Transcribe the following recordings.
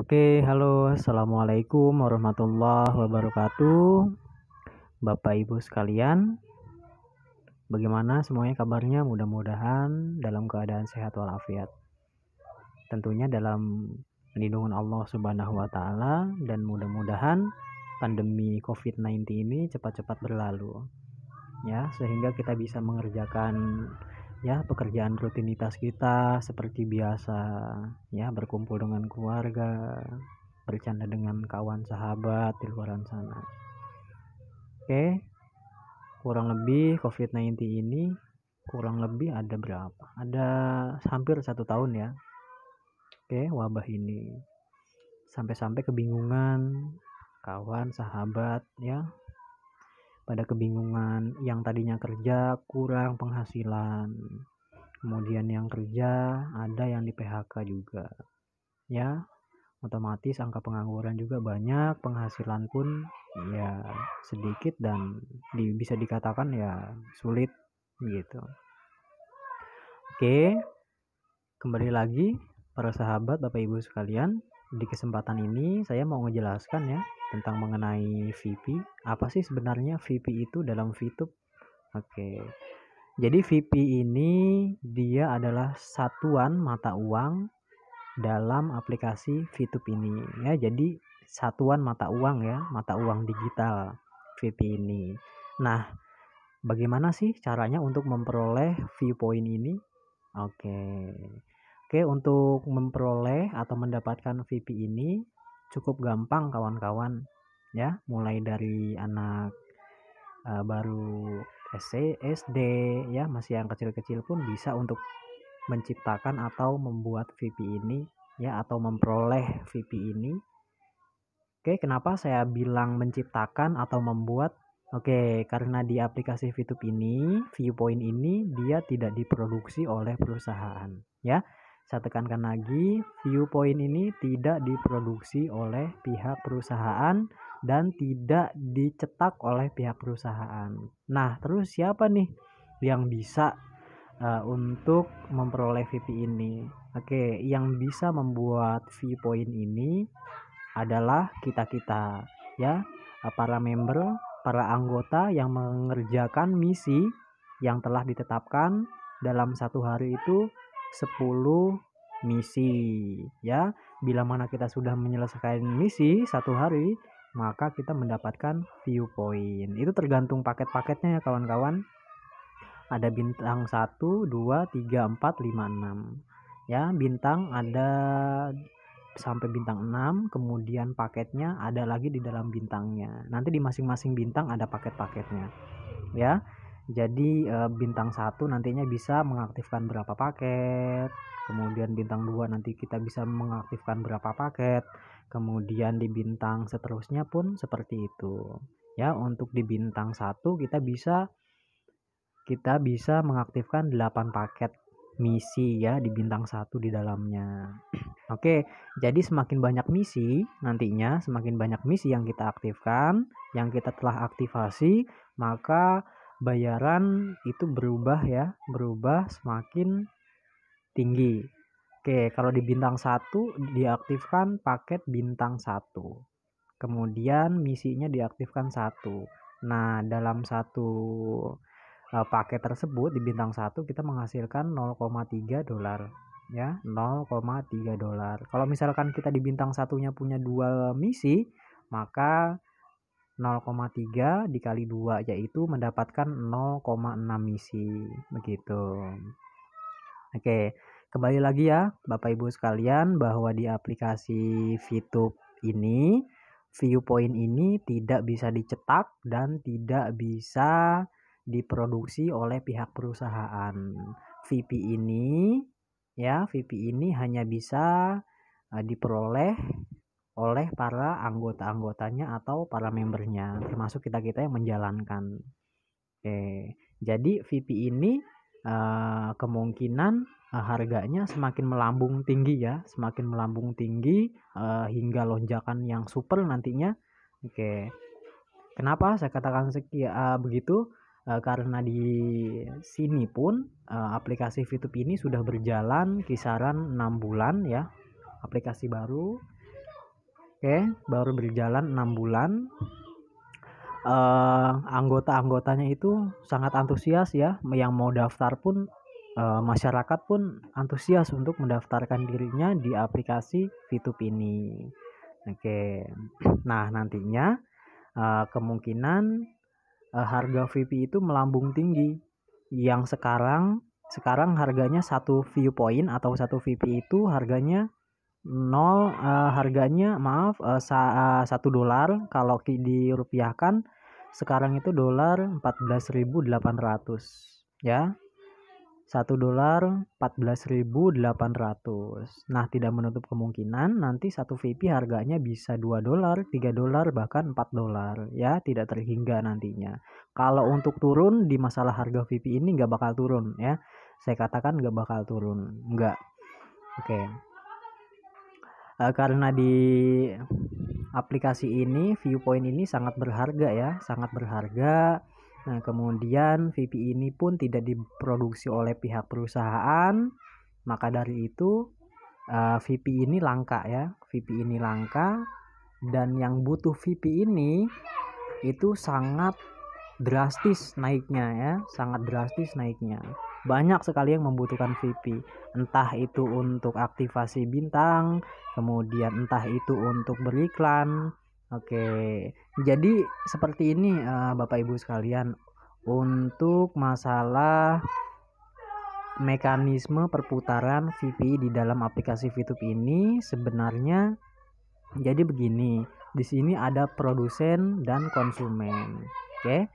Oke, halo, assalamualaikum warahmatullahi wabarakatuh. Bapak Ibu sekalian, bagaimana semuanya kabarnya? Mudah-mudahan dalam keadaan sehat walafiat. Tentunya dalam lindungan Allah Subhanahu wa Ta'ala, dan mudah-mudahan pandemi COVID-19 ini cepat-cepat berlalu, ya, sehingga kita bisa mengerjakan pekerjaan rutinitas kita seperti biasa, ya, berkumpul dengan keluarga, bercanda dengan kawan sahabat di luar sana. Oke, kurang lebih COVID-19 ini kurang lebih ada berapa? Ada hampir 1 tahun ya. Oke, wabah ini sampai-sampai kebingungan kawan sahabat, ya, pada kebingungan, yang tadinya kerja kurang penghasilan, kemudian yang kerja ada yang di PHK juga, ya, otomatis angka pengangguran juga banyak, penghasilan pun ya sedikit dan bisa dikatakan ya sulit gitu. Oke, kembali lagi para sahabat, Bapak Ibu sekalian. Di kesempatan ini saya mau menjelaskan ya tentang mengenai VP. Apa sih sebenarnya VP itu dalam VTube? Oke. Jadi VP ini dia adalah satuan mata uang dalam aplikasi VTube ini ya. Jadi satuan mata uang ya, mata uang digital VP ini. Nah, bagaimana sih caranya untuk memperoleh viewpoint ini? Oke, untuk memperoleh atau mendapatkan VP ini cukup gampang kawan-kawan ya, mulai dari anak baru SD ya, masih yang kecil-kecil pun bisa untuk menciptakan atau membuat VP ini ya, atau memperoleh VP ini. Oke, kenapa saya bilang menciptakan atau membuat? Oke, karena di aplikasi VTube ini, Viewpoint ini dia tidak diproduksi oleh perusahaan ya. Saya tekankan lagi, Viewpoint ini tidak diproduksi oleh pihak perusahaan dan tidak dicetak oleh pihak perusahaan. Nah, terus siapa nih yang bisa untuk memperoleh VP ini? Oke, yang bisa membuat Viewpoint ini adalah kita-kita ya, para member, para anggota yang mengerjakan misi yang telah ditetapkan dalam satu hari itu 10 misi ya. Bila mana kita sudah menyelesaikan misi satu hari, maka kita mendapatkan viewpoint. Itu tergantung paket-paketnya ya kawan-kawan. Ada bintang 1, 2, 3, 4, 5, 6 ya. Bintang ada sampai bintang 6, kemudian paketnya ada lagi di dalam bintangnya. Nanti di masing-masing bintang ada paket-paketnya ya. Jadi bintang 1 nantinya bisa mengaktifkan berapa paket, kemudian bintang 2 nanti kita bisa mengaktifkan berapa paket, kemudian di bintang seterusnya pun seperti itu ya. Untuk di bintang 1 kita bisa mengaktifkan 8 paket misi ya di bintang 1 di dalamnya. Oke, jadi semakin banyak misi nantinya, semakin banyak misi yang kita aktifkan, yang kita telah aktifasi, maka bayaran itu berubah semakin tinggi. Oke, kalau di bintang 1 diaktifkan paket bintang 1. Kemudian misinya diaktifkan 1. Nah, dalam satu paket tersebut di bintang 1 kita menghasilkan 0,3 dolar ya, 0,3 dolar. Kalau misalkan kita di bintang satunya punya 2 misi, maka 0,3 dikali 2 yaitu mendapatkan 0,6 misi begitu. Oke, kembali lagi ya Bapak Ibu sekalian, bahwa di aplikasi VTube ini, Viewpoint ini tidak bisa dicetak dan tidak bisa diproduksi oleh pihak perusahaan. VP ini hanya bisa diperoleh oleh para anggota-anggotanya atau para membernya, termasuk kita-kita yang menjalankan. Oke, jadi VP ini kemungkinan harganya semakin melambung tinggi ya, semakin melambung tinggi hingga lonjakan yang super nantinya. Oke, kenapa saya katakan begitu? Karena di sini pun aplikasi VTube ini sudah berjalan kisaran 6 bulan ya, aplikasi baru. Oke, baru berjalan 6 bulan. Anggota-anggotanya itu sangat antusias ya, yang mau daftar pun masyarakat pun antusias untuk mendaftarkan dirinya di aplikasi VTube ini. Oke. Nah, nantinya kemungkinan harga VP itu melambung tinggi. Yang sekarang harganya satu viewpoint atau satu VP itu harganya harganya maaf $1 kalau dirupiahkan sekarang itu dolar 14.800 ya. $1 14.800. Nah, tidak menutup kemungkinan nanti satu VP harganya bisa $2, $3, bahkan $4 ya, tidak terhingga nantinya. Kalau untuk turun di masalah harga VP ini nggak bakal turun ya. Saya katakan nggak bakal turun, nggak. Oke. Karena di aplikasi ini viewpoint ini sangat berharga ya, sangat berharga. Nah, kemudian VP ini pun tidak diproduksi oleh pihak perusahaan, maka dari itu VP ini langka ya, VP ini langka, dan yang butuh VP ini itu sangat drastis naiknya ya, sangat drastis naiknya. Banyak sekali yang membutuhkan VP, entah itu untuk aktivasi bintang, kemudian entah itu untuk beriklan. Oke, jadi seperti ini Bapak Ibu sekalian, untuk masalah mekanisme perputaran VP di dalam aplikasi VTube ini sebenarnya jadi begini. Di sini ada produsen dan konsumen. Oke.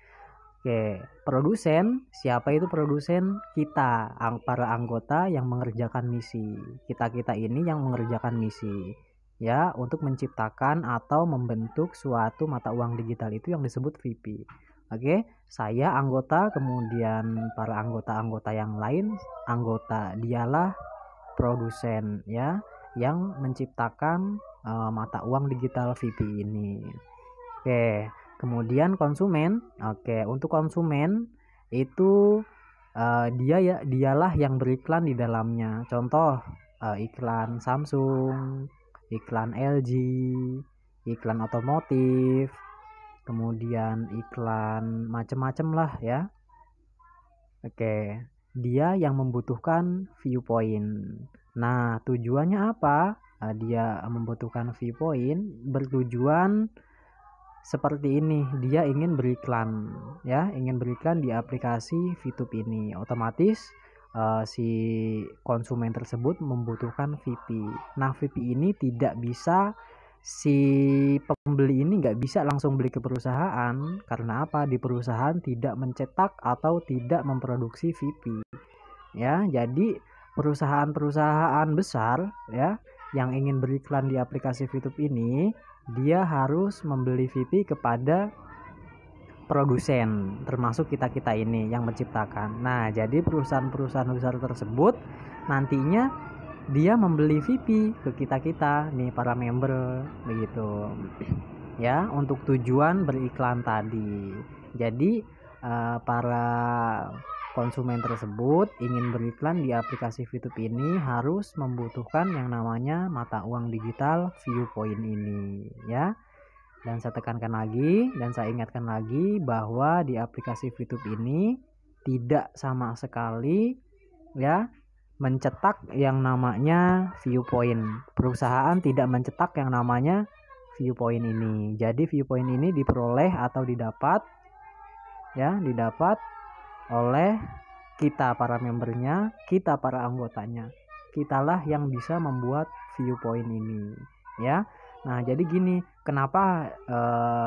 Produsen, siapa itu produsen? Kita, para anggota yang mengerjakan misi. Kita ini yang mengerjakan misi. Ya, untuk menciptakan atau membentuk suatu mata uang digital itu yang disebut VP. Oke, saya anggota, kemudian para anggota-anggota yang lain, anggota dialah produsen ya, yang menciptakan mata uang digital VP ini. Oke, kemudian konsumen. Oke, untuk konsumen itu dialah yang beriklan di dalamnya. Contoh iklan Samsung, iklan LG, iklan otomotif, kemudian iklan macem-macem lah ya. Oke, dia yang membutuhkan viewpoint. Nah, tujuannya apa? Dia membutuhkan viewpoint bertujuan seperti ini, dia ingin beriklan ya, ingin beriklan di aplikasi VTube ini. Otomatis si konsumen tersebut membutuhkan VP. Nah, VP ini tidak bisa, si pembeli ini nggak bisa langsung beli ke perusahaan. Karena apa? Di perusahaan tidak mencetak atau tidak memproduksi VP ya. Jadi perusahaan-perusahaan besar ya yang ingin beriklan di aplikasi VTube ini, dia harus membeli VP kepada produsen, termasuk kita-kita ini yang menciptakan. Nah, jadi perusahaan-perusahaan besar tersebut nantinya dia membeli VP ke kita-kita nih, para member begitu ya, untuk tujuan beriklan tadi. Jadi para konsumen tersebut ingin beriklan di aplikasi VTube ini harus membutuhkan yang namanya mata uang digital viewpoint ini ya. Dan saya tekankan lagi dan saya ingatkan lagi bahwa di aplikasi VTube ini tidak sama sekali ya mencetak yang namanya viewpoint. Perusahaan tidak mencetak yang namanya viewpoint ini. Jadi viewpoint ini diperoleh atau didapat oleh kita para membernya, kita para anggotanya. Kitalah yang bisa membuat viewpoint ini ya. Nah, jadi gini, kenapa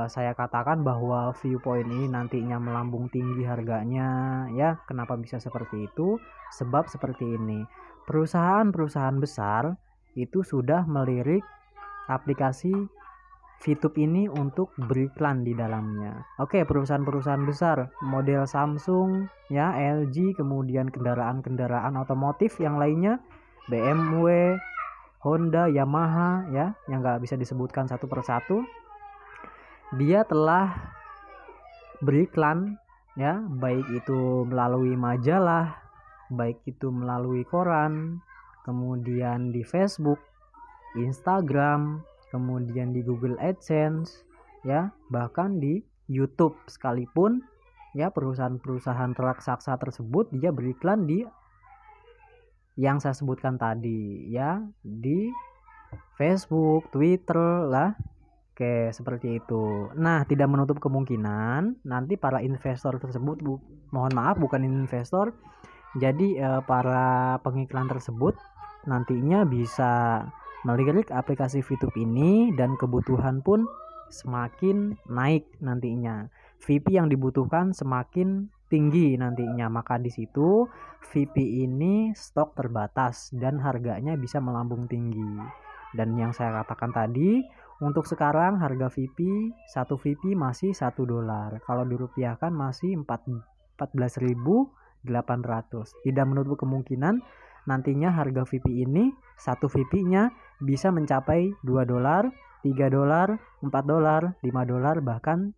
saya katakan bahwa viewpoint ini nantinya melambung tinggi harganya ya. Kenapa bisa seperti itu? Sebab seperti ini. Perusahaan-perusahaan besar itu sudah melirik aplikasi VTube ini untuk beriklan di dalamnya. Oke, perusahaan-perusahaan besar, model Samsung, ya, LG, kemudian kendaraan-kendaraan otomotif yang lainnya, BMW, Honda, Yamaha, ya, yang nggak bisa disebutkan satu persatu, dia telah beriklan, ya, baik itu melalui majalah, baik itu melalui koran, kemudian di Facebook, Instagram, kemudian di Google AdSense, ya, bahkan di YouTube sekalipun, ya, perusahaan-perusahaan raksasa tersebut dia beriklan di yang saya sebutkan tadi, ya, di Facebook, Twitter lah. Oke, seperti itu. Nah, tidak menutup kemungkinan nanti para investor tersebut, mohon maaf bukan investor, jadi para pengiklan tersebut nantinya bisa melirik aplikasi VTube ini dan kebutuhan pun semakin naik nantinya. VP yang dibutuhkan semakin tinggi nantinya, maka di situ VP ini stok terbatas dan harganya bisa melambung tinggi. Dan yang saya katakan tadi, untuk sekarang harga VP, satu VP masih $1. Kalau dirupiahkan masih 14.800. Tidak menutup kemungkinan nantinya harga VP ini, satu VP-nya bisa mencapai $2, $3, $4, $5, bahkan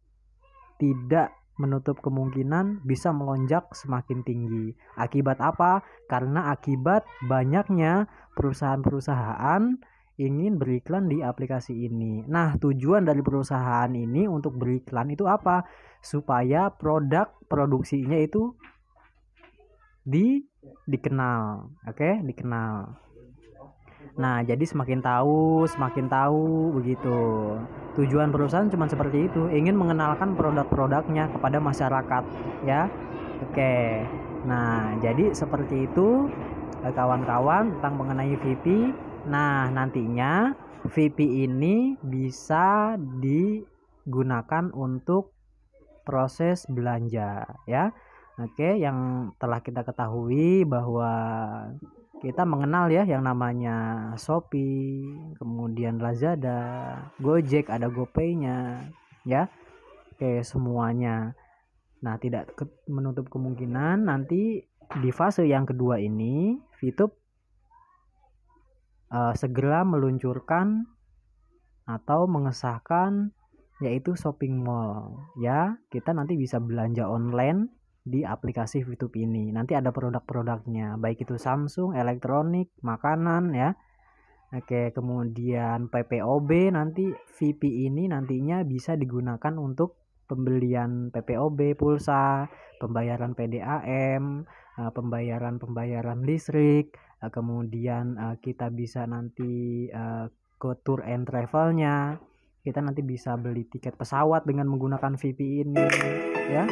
tidak menutup kemungkinan bisa melonjak semakin tinggi. Akibat apa? Karena akibat banyaknya perusahaan-perusahaan ingin beriklan di aplikasi ini. Nah, tujuan dari perusahaan ini untuk beriklan itu apa? Supaya produk produksinya itu dikenal. Oke, dikenal. Nah, jadi semakin tahu begitu. Tujuan perusahaan cuma seperti itu, ingin mengenalkan produk-produknya kepada masyarakat, ya. Oke. Nah, jadi seperti itu kawan-kawan tentang mengenai VP. Nah, nantinya VP ini bisa digunakan untuk proses belanja, ya. Oke, yang telah kita ketahui bahwa kita mengenal ya yang namanya Shopee, kemudian Lazada, Gojek, ada GoPay-nya, ya. Oke, semuanya. Nah, tidak menutup kemungkinan nanti di fase yang kedua ini VTube segera meluncurkan atau mengesahkan yaitu shopping mall, ya. Kita nanti bisa belanja online di aplikasi VTube ini. Nanti ada produk-produknya, baik itu Samsung, elektronik, makanan, ya. Oke, kemudian PPOB, nanti VP ini nantinya bisa digunakan untuk pembelian PPOB, pulsa, pembayaran PDAM, pembayaran listrik, kemudian kita bisa nanti ke tour and travelnya, kita nanti bisa beli tiket pesawat dengan menggunakan VP ini, ya.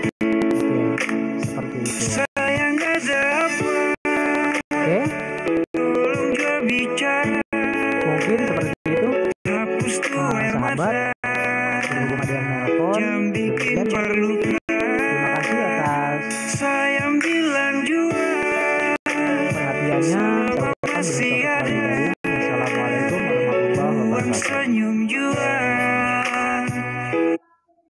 Oke, seperti itu. Oke, mungkin seperti itu. Sahabat, berhubung ada yang nelpon, demikian terima kasih atas perhatiannya. Saya ucapkan berhenti. Wassalamualaikum warahmatullahi wabarakatuh.